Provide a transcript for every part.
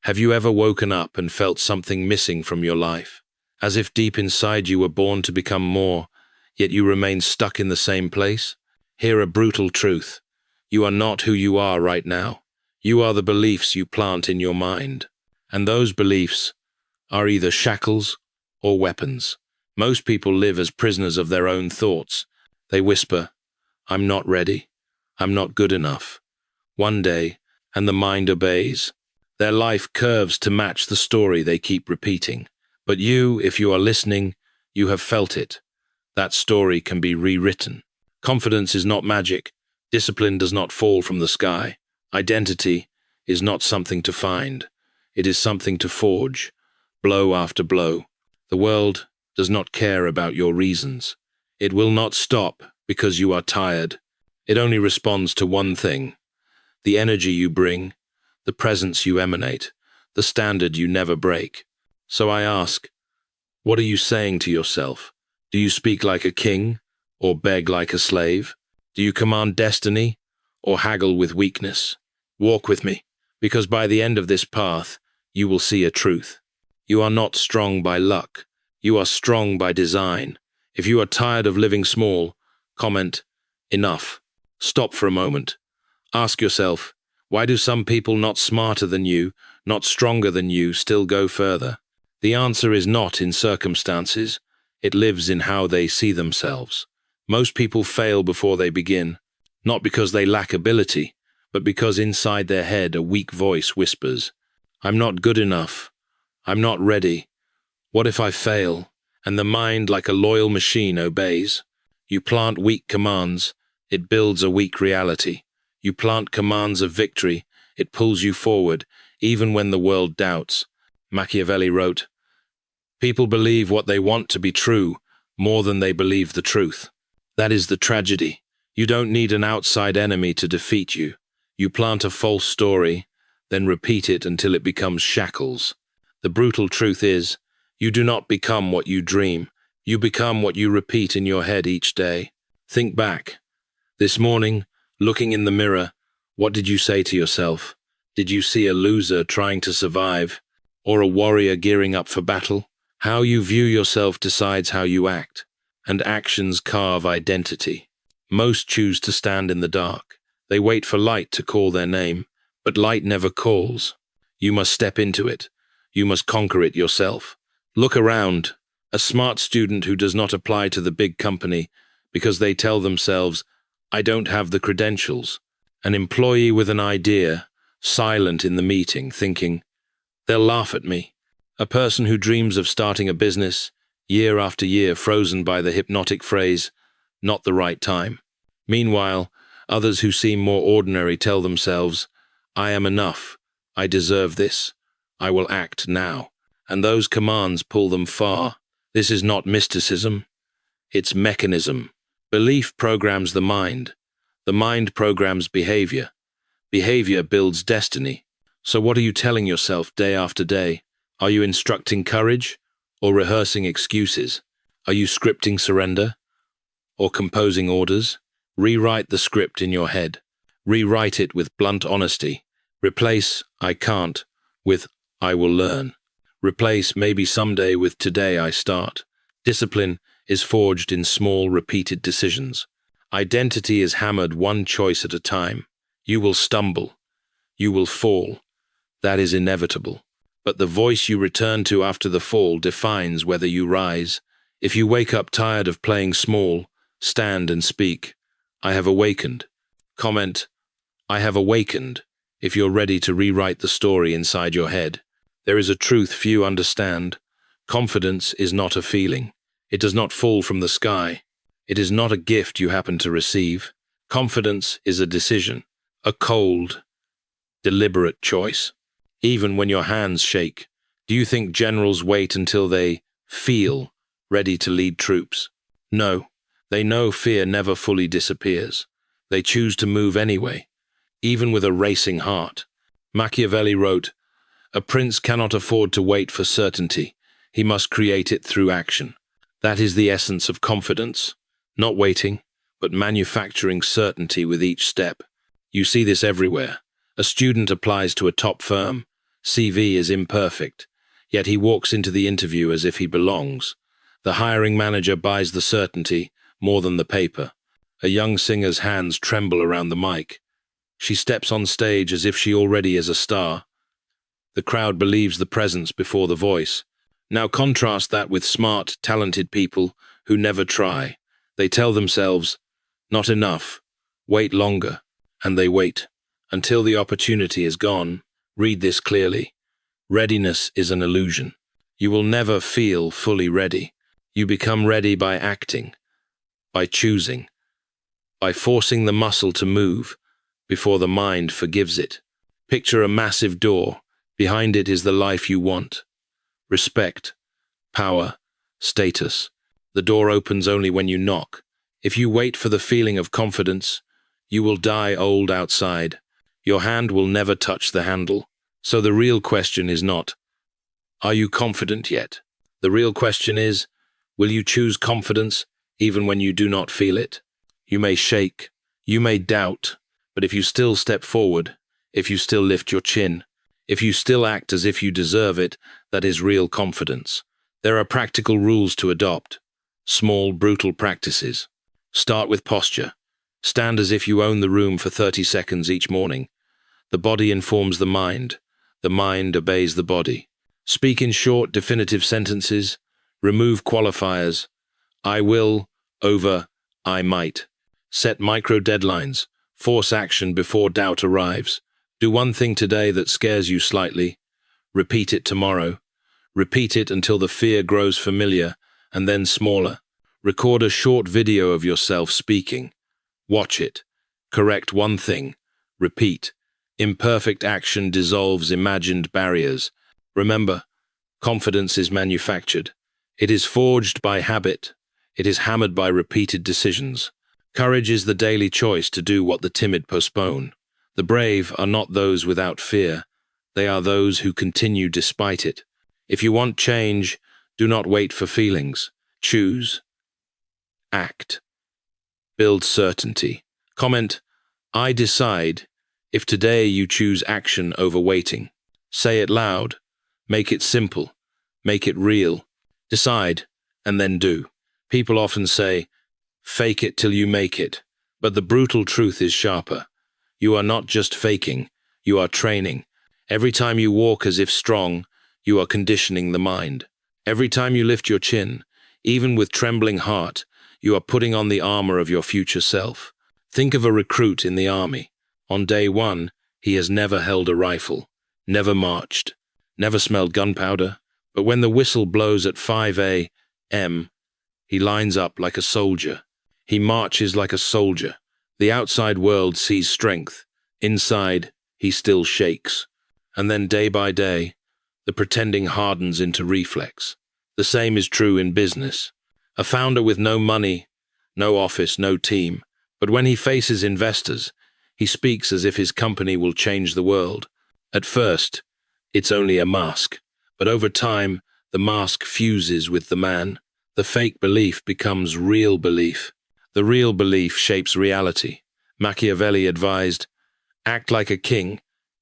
Have you ever woken up and felt something missing from your life? As if deep inside you were born to become more, yet you remain stuck in the same place? Hear a brutal truth. You are not who you are right now. You are the beliefs you plant in your mind. And those beliefs are either shackles or weapons. Most people live as prisoners of their own thoughts. They whisper, "I'm not ready. I'm not good enough." One day, and the mind obeys. Their life curves to match the story they keep repeating. But you, if you are listening, you have felt it. That story can be rewritten. Confidence is not magic. Discipline does not fall from the sky. Identity is not something to find. It is something to forge, blow after blow. The world does not care about your reasons. It will not stop because you are tired. It only responds to one thing: the energy you bring, the presence you emanate, the standard you never break. So I ask, what are you saying to yourself? Do you speak like a king or beg like a slave? Do you command destiny or haggle with weakness? Walk with me, because by the end of this path, you will see a truth. You are not strong by luck. You are strong by design. If you are tired of living small, comment, "Enough." Stop for a moment. Ask yourself, why do some people not smarter than you, not stronger than you, still go further? The answer is not in circumstances. It lives in how they see themselves. Most people fail before they begin, not because they lack ability, but because inside their head a weak voice whispers, "I'm not good enough. I'm not ready. What if I fail?" And the mind, like a loyal machine, obeys. You plant weak commands, it builds a weak reality. You plant commands of victory, it pulls you forward, even when the world doubts. Machiavelli wrote, "People believe what they want to be true more than they believe the truth." That is the tragedy. You don't need an outside enemy to defeat you. You plant a false story, then repeat it until it becomes shackles. The brutal truth is, you do not become what you dream. You become what you repeat in your head each day. Think back. This morning, looking in the mirror, what did you say to yourself? Did you see a loser trying to survive, or a warrior gearing up for battle? How you view yourself decides how you act, and actions carve identity. Most choose to stand in the dark. They wait for light to call their name, but light never calls. You must step into it. You must conquer it yourself. Look around. A smart student who does not apply to the big company because they tell themselves, "I don't have the credentials." An employee with an idea, silent in the meeting, thinking, "They'll laugh at me." A person who dreams of starting a business, year after year frozen by the hypnotic phrase, "Not the right time." Meanwhile, others who seem more ordinary tell themselves, "I am enough. I deserve this. I will act now." And those commands pull them far. This is not mysticism. It's mechanism. Belief programs the mind. The mind programs behavior. Behavior builds destiny. So what are you telling yourself day after day? Are you instructing courage or rehearsing excuses? Are you scripting surrender or composing orders? Rewrite the script in your head. Rewrite it with blunt honesty. Replace "I can't" with "I will learn." Replace "maybe someday" with "today I start." Discipline is forged in small, repeated decisions. Identity is hammered one choice at a time. You will stumble. You will fall. That is inevitable. But the voice you return to after the fall defines whether you rise. If you wake up tired of playing small, stand and speak, "I have awakened." Comment, "I have awakened," if you're ready to rewrite the story inside your head. There is a truth few understand. Confidence is not a feeling. It does not fall from the sky. It is not a gift you happen to receive. Confidence is a decision, a cold, deliberate choice. Even when your hands shake, do you think generals wait until they feel ready to lead troops? No, they know fear never fully disappears. They choose to move anyway, even with a racing heart. Machiavelli wrote, "A prince cannot afford to wait for certainty. He must create it through action." That is the essence of confidence. Not waiting, but manufacturing certainty with each step. You see this everywhere. A student applies to a top firm, CV is imperfect, yet he walks into the interview as if he belongs. The hiring manager buys the certainty more than the paper. A young singer's hands tremble around the mic. She steps on stage as if she already is a star. The crowd believes the presence before the voice. Now contrast that with smart, talented people who never try. They tell themselves, "Not enough. Wait longer." And they wait until the opportunity is gone. Read this clearly. Readiness is an illusion. You will never feel fully ready. You become ready by acting, by choosing, by forcing the muscle to move before the mind forgives it. Picture a massive door. Behind it is the life you want. Respect, power, status. The door opens only when you knock. If you wait for the feeling of confidence, you will die old outside. Your hand will never touch the handle. So the real question is not, are you confident yet? The real question is, will you choose confidence even when you do not feel it? You may shake, you may doubt, but if you still step forward, if you still lift your chin, if you still act as if you deserve it, that is real confidence. There are practical rules to adopt. Small, brutal practices. Start with posture. Stand as if you own the room for 30 seconds each morning. The body informs the mind. The mind obeys the body. Speak in short, definitive sentences. Remove qualifiers. I will over I might. Set micro deadlines. Force action before doubt arrives. Do one thing today that scares you slightly. Repeat it tomorrow. Repeat it until the fear grows familiar and then smaller. Record a short video of yourself speaking. Watch it. Correct one thing. Repeat. Imperfect action dissolves imagined barriers. Remember, confidence is manufactured. It is forged by habit. It is hammered by repeated decisions. Courage is the daily choice to do what the timid postpone. The brave are not those without fear. They are those who continue despite it. If you want change, do not wait for feelings. Choose. Act. Build certainty. Comment, I decide, if today you choose action over waiting. Say it loud. Make it simple. Make it real. Decide, and then do. People often say, fake it till you make it. But the brutal truth is sharper. You are not just faking, you are training. Every time you walk as if strong, you are conditioning the mind. Every time you lift your chin, even with trembling heart, you are putting on the armor of your future self. Think of a recruit in the army. On day one, he has never held a rifle, never marched, never smelled gunpowder, but when the whistle blows at 5 a.m., he lines up like a soldier. He marches like a soldier. The outside world sees strength. Inside, he still shakes. And then day by day, the pretending hardens into reflex. The same is true in business. A founder with no money, no office, no team, but when he faces investors, he speaks as if his company will change the world. At first, it's only a mask, but over time, the mask fuses with the man. The fake belief becomes real belief. The real belief shapes reality. Machiavelli advised, act like a king,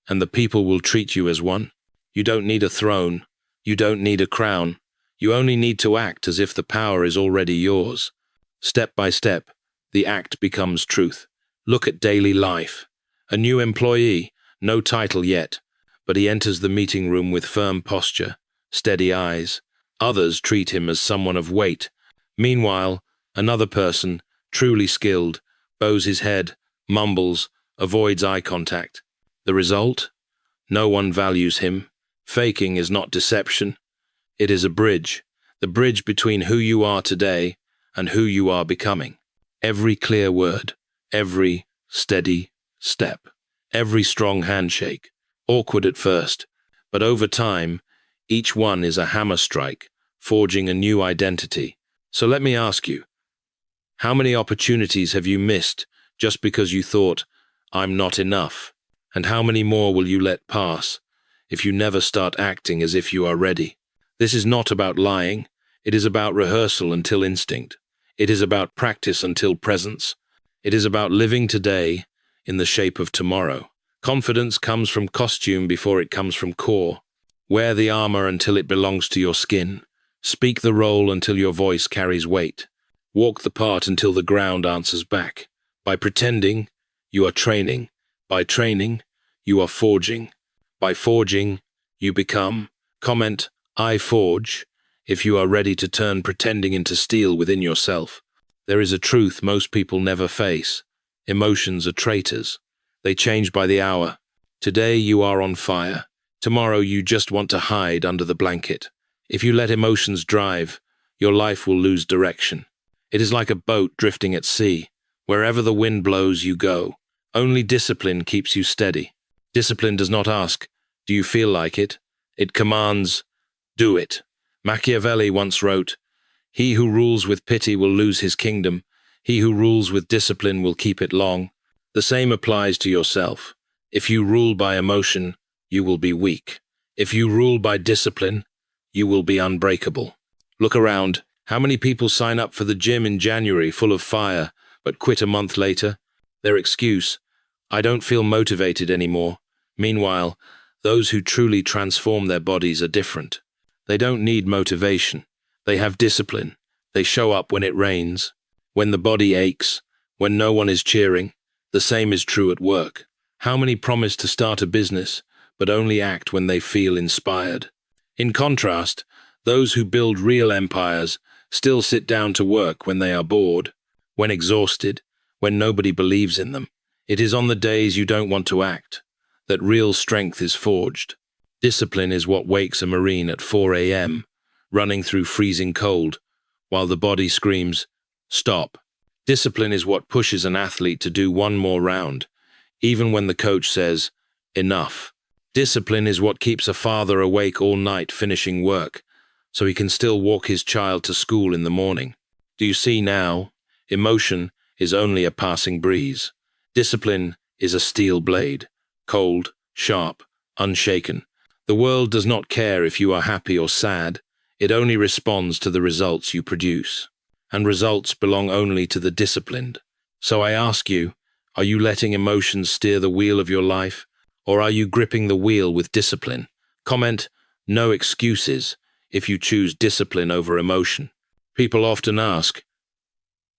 and the people will treat you as one. You don't need a throne. You don't need a crown. You only need to act as if the power is already yours. Step by step, the act becomes truth. Look at daily life. A new employee, no title yet, but he enters the meeting room with firm posture, steady eyes. Others treat him as someone of weight. Meanwhile, another person, truly skilled, bows his head, mumbles, avoids eye contact. The result? No one values him. Faking is not deception. It is a bridge. The bridge between who you are today and who you are becoming. Every clear word, every steady step, every strong handshake, awkward at first, but over time, each one is a hammer strike, forging a new identity. So let me ask you, how many opportunities have you missed just because you thought, I'm not enough? And how many more will you let pass if you never start acting as if you are ready? This is not about lying. It is about rehearsal until instinct. It is about practice until presence. It is about living today in the shape of tomorrow. Confidence comes from costume before it comes from core. Wear the armor until it belongs to your skin. Speak the role until your voice carries weight. Walk the part until the ground answers back. By pretending, you are training. By training, you are forging. By forging, you become. Comment, I forge, if you are ready to turn pretending into steel within yourself. There is a truth most people never face. Emotions are traitors. They change by the hour. Today you are on fire. Tomorrow you just want to hide under the blanket. If you let emotions drive, your life will lose direction. It is like a boat drifting at sea. Wherever the wind blows, you go. Only discipline keeps you steady. Discipline does not ask, do you feel like it? It commands, do it. Machiavelli once wrote, he who rules with pity will lose his kingdom. He who rules with discipline will keep it long. The same applies to yourself. If you rule by emotion, you will be weak. If you rule by discipline, you will be unbreakable. Look around. How many people sign up for the gym in January full of fire, but quit a month later? Their excuse, I don't feel motivated anymore. Meanwhile, those who truly transform their bodies are different. They don't need motivation. They have discipline. They show up when it rains, when the body aches, when no one is cheering. The same is true at work. How many promise to start a business, but only act when they feel inspired? In contrast, those who build real empires still sit down to work when they are bored, when exhausted, when nobody believes in them. It is on the days you don't want to act that real strength is forged. Discipline is what wakes a Marine at 4 a.m., running through freezing cold, while the body screams, stop. Discipline is what pushes an athlete to do one more round, even when the coach says, enough. Discipline is what keeps a father awake all night finishing work, so he can still walk his child to school in the morning. Do you see now? Emotion is only a passing breeze. Discipline is a steel blade, cold, sharp, unshaken. The world does not care if you are happy or sad. It only responds to the results you produce. And results belong only to the disciplined. So I ask you, are you letting emotions steer the wheel of your life, or are you gripping the wheel with discipline? Comment, no excuses, if you choose discipline over emotion. People often ask,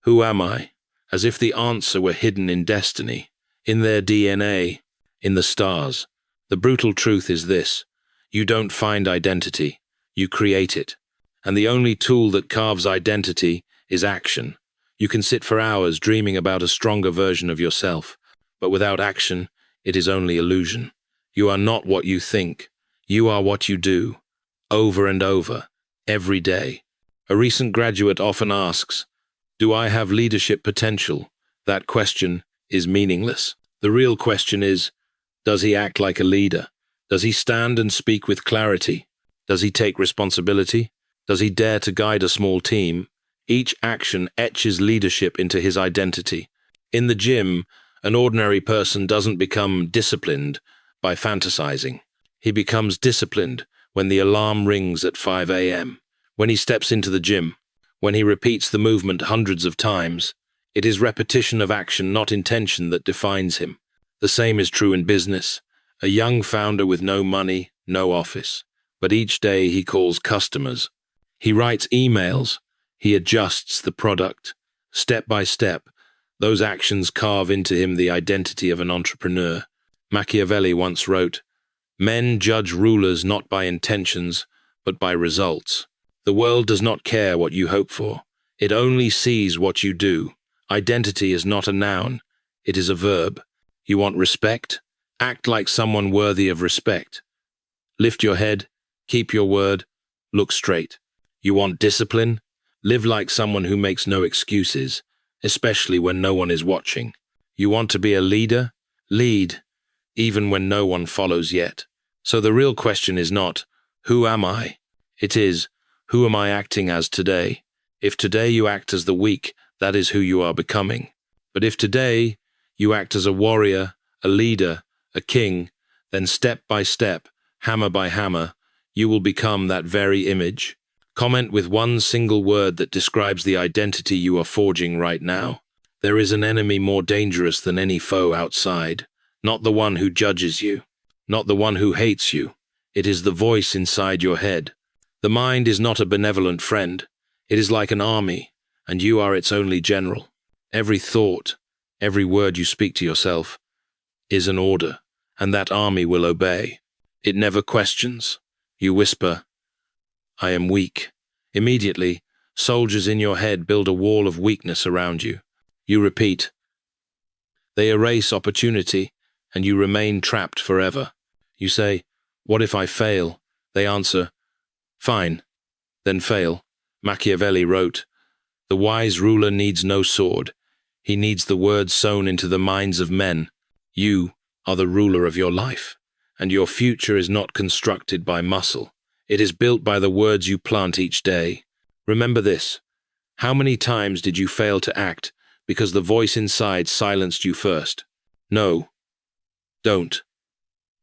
who am I? As if the answer were hidden in destiny, in their DNA, in the stars. The brutal truth is this, you don't find identity, you create it. And the only tool that carves identity is action. You can sit for hours dreaming about a stronger version of yourself, but without action, it is only illusion. You are not what you think. You are what you do, over and over, every day. A recent graduate often asks, do I have leadership potential? That question is meaningless. The real question is, does he act like a leader? Does he stand and speak with clarity? Does he take responsibility? Does he dare to guide a small team? Each action etches leadership into his identity. In the gym, an ordinary person doesn't become disciplined by fantasizing. He becomes disciplined when the alarm rings at 5 a.m. When he steps into the gym, when he repeats the movement hundreds of times, it is repetition of action, not intention, that defines him. The same is true in business. A young founder with no money, no office, but each day he calls customers. He writes emails. He adjusts the product. Step by step, those actions carve into him the identity of an entrepreneur. Machiavelli once wrote, men judge rulers not by intentions, but by results. The world does not care what you hope for. It only sees what you do. Identity is not a noun. It is a verb. You want respect? Act like someone worthy of respect. Lift your head. Keep your word. Look straight. You want discipline? Live like someone who makes no excuses, especially when no one is watching. You want to be a leader? Lead, even when no one follows yet. So the real question is not, who am I? It is, who am I acting as today? If today you act as the weak, that is who you are becoming. But if today you act as a warrior, a leader, a king, then step by step, hammer by hammer, you will become that very image. Comment with one single word that describes the identity you are forging right now. There is an enemy more dangerous than any foe outside, not the one who judges you, not the one who hates you. It is the voice inside your head. The mind is not a benevolent friend. It is like an army, and you are its only general. Every thought, every word you speak to yourself is an order, and that army will obey. It never questions. You whisper, "I am weak." Immediately, soldiers in your head build a wall of weakness around you. You repeat. They erase opportunity, and you remain trapped forever. You say, "What if I fail?" They answer, "Fine, then fail." Machiavelli wrote, "The wise ruler needs no sword. He needs the words sown into the minds of men." You are the ruler of your life, and your future is not constructed by muscle. It is built by the words you plant each day. Remember this. How many times did you fail to act because the voice inside silenced you first? No. Don't.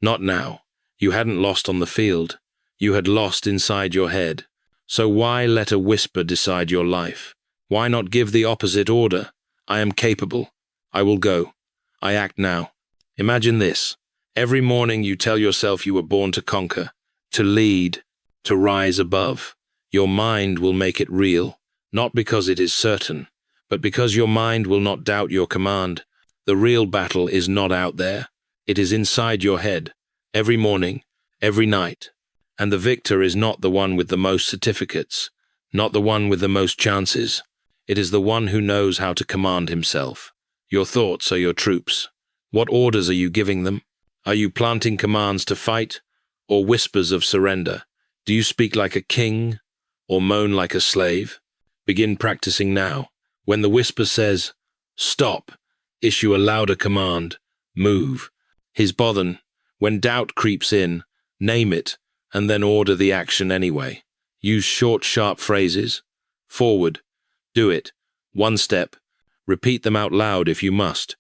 Not now. You hadn't lost on the field. You had lost inside your head. So why let a whisper decide your life? Why not give the opposite order? I am capable. I will go. I act now. Imagine this. Every morning you tell yourself you were born to conquer, to lead, to rise above. Your mind will make it real, not because it is certain, but because your mind will not doubt your command. The real battle is not out there. It is inside your head, every morning, every night. And the victor is not the one with the most certificates, not the one with the most chances. It is the one who knows how to command himself. Your thoughts are your troops. What orders are you giving them? Are you planting commands to fight, or whispers of surrender? Do you speak like a king, or moan like a slave? Begin practicing now. When the whisper says, "Stop," issue a louder command. Move. Hisbodhan. When doubt creeps in, name it, and then order the action anyway. Use short, sharp phrases. Forward. Do it. One step. Repeat them out loud if you must.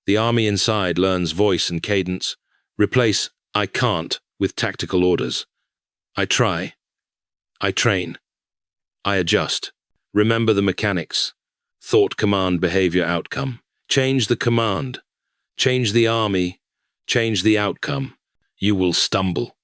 The army inside learns voice and cadence. Replace "I can't" with tactical orders. I try. I train. I adjust. Remember the mechanics. Thought, command, behavior, outcome. Change the command. Change the army. Change the outcome. You will stumble.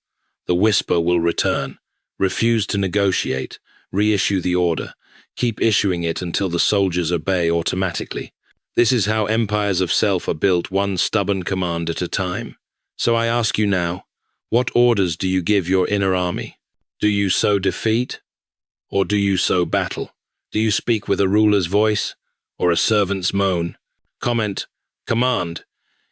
The whisper will return. Refuse to negotiate. Reissue the order. Keep issuing it until the soldiers obey automatically. This is how empires of self are built, one stubborn command at a time. So I ask you now, what orders do you give your inner army? Do you sow defeat, or do you sow battle? Do you speak with a ruler's voice, or a servant's moan? Comment, command,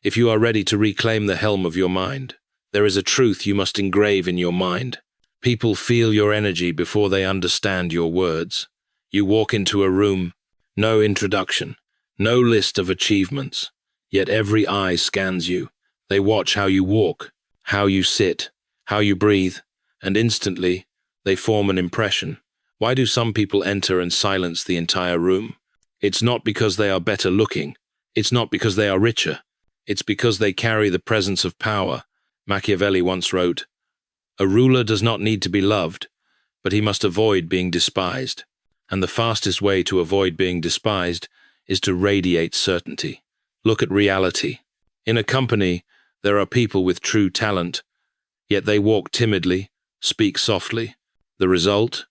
if you are ready to reclaim the helm of your mind. There is a truth you must engrave in your mind. People feel your energy before they understand your words. You walk into a room, no introduction, no list of achievements, yet every eye scans you. They watch how you walk, how you sit, how you breathe, and instantly they form an impression. Why do some people enter and silence the entire room? It's not because they are better looking. It's not because they are richer. It's because they carry the presence of power. Machiavelli once wrote, "A ruler does not need to be loved, but he must avoid being despised. And the fastest way to avoid being despised is to radiate certainty." Look at reality. In a company, there are people with true talent, yet they walk timidly, speak softly. The result?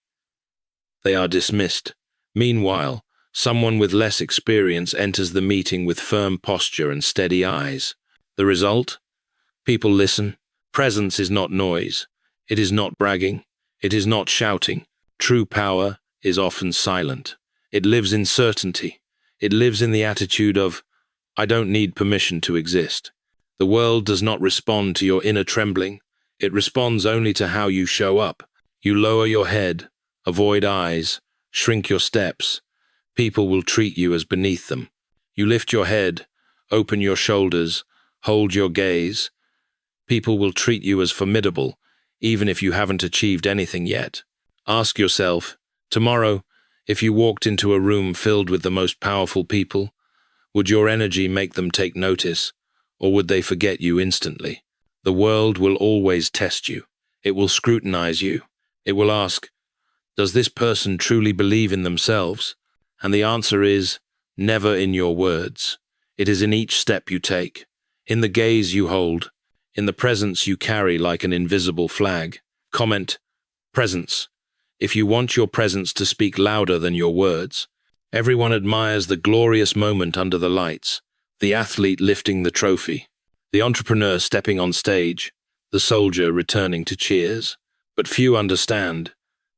They are dismissed. Meanwhile, someone with less experience enters the meeting with firm posture and steady eyes. The result? People listen. Presence is not noise. It is not bragging. It is not shouting. True power is often silent. It lives in certainty. It lives in the attitude of, "I don't need permission to exist." The world does not respond to your inner trembling. It responds only to how you show up. You lower your head, avoid eyes, shrink your steps. People will treat you as beneath them. You lift your head, open your shoulders, hold your gaze. People will treat you as formidable, even if you haven't achieved anything yet. Ask yourself, tomorrow, if you walked into a room filled with the most powerful people, would your energy make them take notice, or would they forget you instantly? The world will always test you. It will scrutinize you. It will ask, does this person truly believe in themselves? And the answer is, never in your words. It is in each step you take, in the gaze you hold, in the presence you carry like an invisible flag. Comment, presence. If you want your presence to speak louder than your words. Everyone admires the glorious moment under the lights, the athlete lifting the trophy, the entrepreneur stepping on stage, the soldier returning to cheers. But few understand,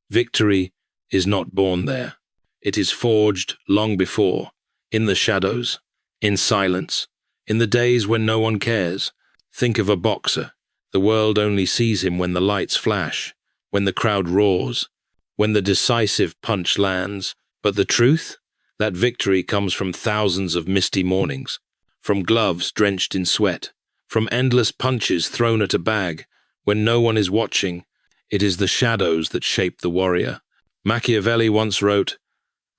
victory is not born there. It is forged long before, in the shadows, in silence, in the days when no one cares. Think of a boxer. The world only sees him when the lights flash, when the crowd roars, when the decisive punch lands. But the truth? That victory comes from thousands of misty mornings, from gloves drenched in sweat, from endless punches thrown at a bag. When no one is watching, it is the shadows that shape the warrior. Machiavelli once wrote,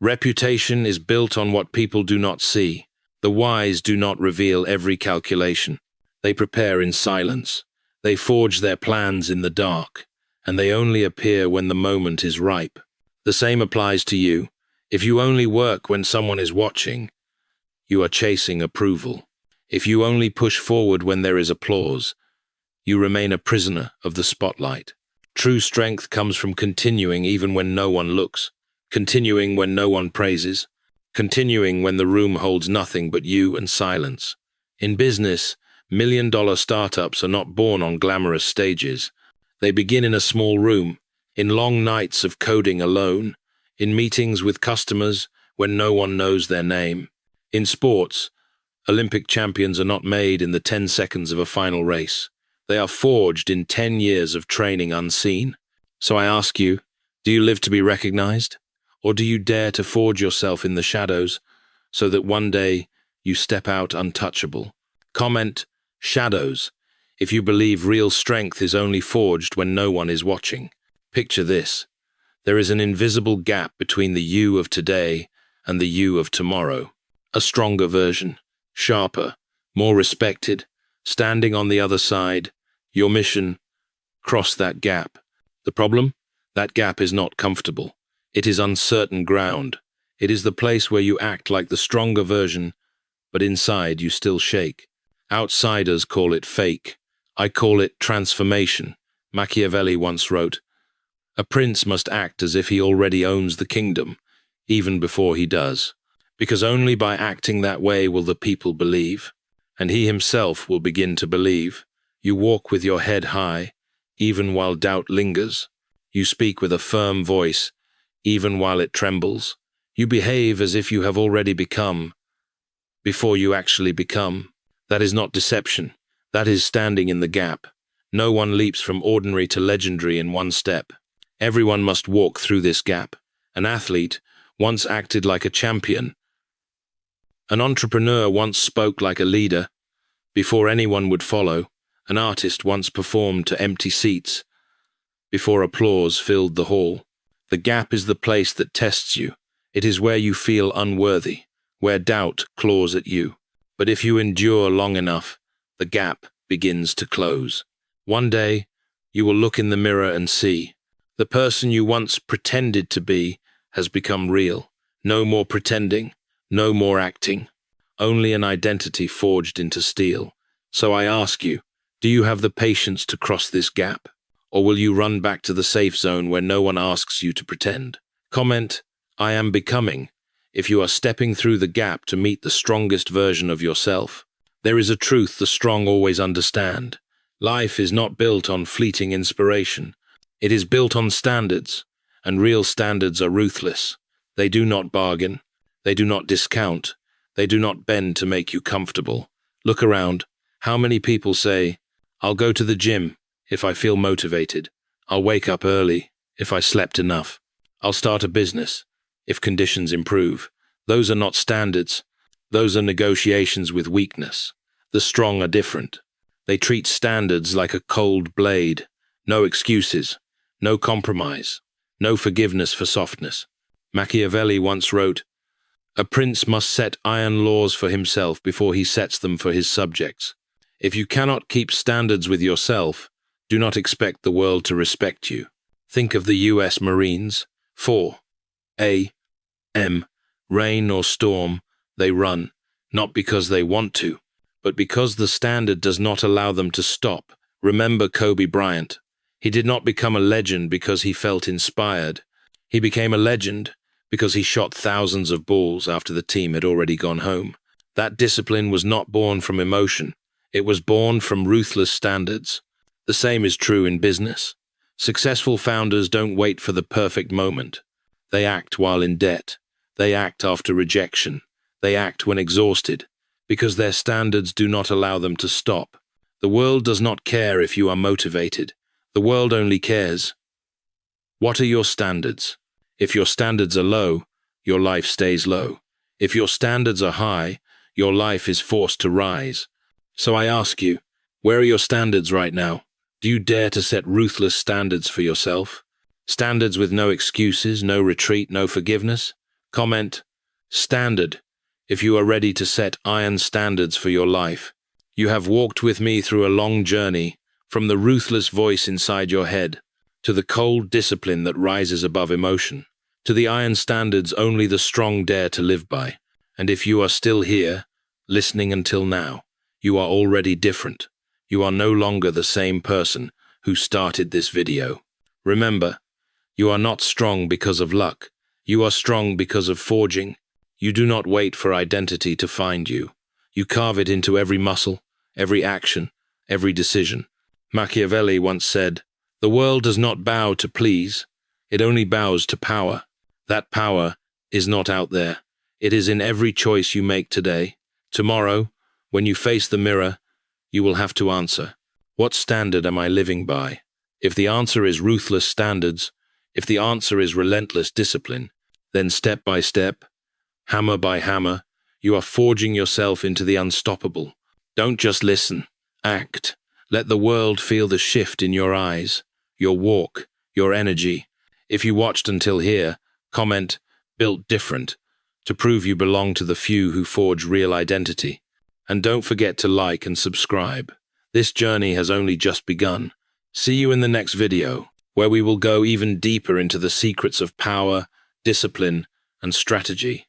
"Reputation is built on what people do not see. The wise do not reveal every calculation. They prepare in silence. They forge their plans in the dark, and they only appear when the moment is ripe." The same applies to you. If you only work when someone is watching, you are chasing approval. If you only push forward when there is applause, you remain a prisoner of the spotlight. True strength comes from continuing even when no one looks, continuing when no one praises, continuing when the room holds nothing but you and silence. In business, million-dollar startups are not born on glamorous stages. They begin in a small room, in long nights of coding alone, in meetings with customers when no one knows their name. In sports, Olympic champions are not made in the 10 seconds of a final race. They are forged in 10 years of training unseen. So I ask you, do you live to be recognized? Or do you dare to forge yourself in the shadows so that one day you step out untouchable? Comment, shadows, if you believe real strength is only forged when no one is watching. Picture this. There is an invisible gap between the you of today and the you of tomorrow. A stronger version, sharper, more respected, standing on the other side. Your mission, cross that gap. The problem? That gap is not comfortable. It is uncertain ground. It is the place where you act like the stronger version, but inside you still shake. Outsiders call it fake. I call it transformation. Machiavelli once wrote, "A prince must act as if he already owns the kingdom, even before he does, because only by acting that way will the people believe, and he himself will begin to believe. You walk with your head high, even while doubt lingers. You speak with a firm voice, even while it trembles. You behave as if you have already become, before you actually become. That is not deception. That is standing in the gap. No one leaps from ordinary to legendary in one step. Everyone must walk through this gap. An athlete once acted like a champion. An entrepreneur once spoke like a leader, before anyone would follow. An artist once performed to empty seats, before applause filled the hall. The gap is the place that tests you. It is where you feel unworthy, where doubt claws at you. But if you endure long enough, the gap begins to close. One day, you will look in the mirror and see, the person you once pretended to be has become real. No more pretending, no more acting, only an identity forged into steel. So I ask you, do you have the patience to cross this gap? Or will you run back to the safe zone where no one asks you to pretend? Comment, I am becoming, if you are stepping through the gap to meet the strongest version of yourself. There is a truth the strong always understand. Life is not built on fleeting inspiration. It is built on standards, and real standards are ruthless. They do not bargain. They do not discount. They do not bend to make you comfortable. Look around. How many people say, I'll go to the gym if I feel motivated. I'll wake up early if I slept enough. I'll start a business if conditions improve. Those are not standards. Those are negotiations with weakness. The strong are different. They treat standards like a cold blade. No excuses, no compromise, no forgiveness for softness. Machiavelli once wrote, "A prince must set iron laws for himself before he sets them for his subjects." If you cannot keep standards with yourself, do not expect the world to respect you. Think of the U.S. Marines. 4 A.M. Rain or storm, they run, not because they want to, but because the standard does not allow them to stop. Remember Kobe Bryant. He did not become a legend because he felt inspired. He became a legend because he shot thousands of balls after the team had already gone home. That discipline was not born from emotion. It was born from ruthless standards. The same is true in business. Successful founders don't wait for the perfect moment. They act while in debt. They act after rejection. They act when exhausted, because their standards do not allow them to stop. The world does not care if you are motivated. The world only cares. What are your standards? If your standards are low, your life stays low. If your standards are high, your life is forced to rise. So I ask you, where are your standards right now? Do you dare to set ruthless standards for yourself? Standards with no excuses, no retreat, no forgiveness? Comment, standard, if you are ready to set iron standards for your life. You have walked with me through a long journey, from the ruthless voice inside your head, to the cold discipline that rises above emotion, to the iron standards only the strong dare to live by. And if you are still here, listening until now, you are already different. You are no longer the same person who started this video. Remember, you are not strong because of luck. You are strong because of forging. You do not wait for identity to find you. You carve it into every muscle, every action, every decision. Machiavelli once said, "The world does not bow to please. It only bows to power." That power is not out there. It is in every choice you make today. Tomorrow, when you face the mirror, you will have to answer, what standard am I living by? If the answer is ruthless standards, if the answer is relentless discipline, then step by step, hammer by hammer, you are forging yourself into the unstoppable. Don't just listen, act. Let the world feel the shift in your eyes, your walk, your energy. If you watched until here, comment, built different, to prove you belong to the few who forge real identity. And don't forget to like and subscribe. This journey has only just begun. See you in the next video, where we will go even deeper into the secrets of power, discipline, and strategy.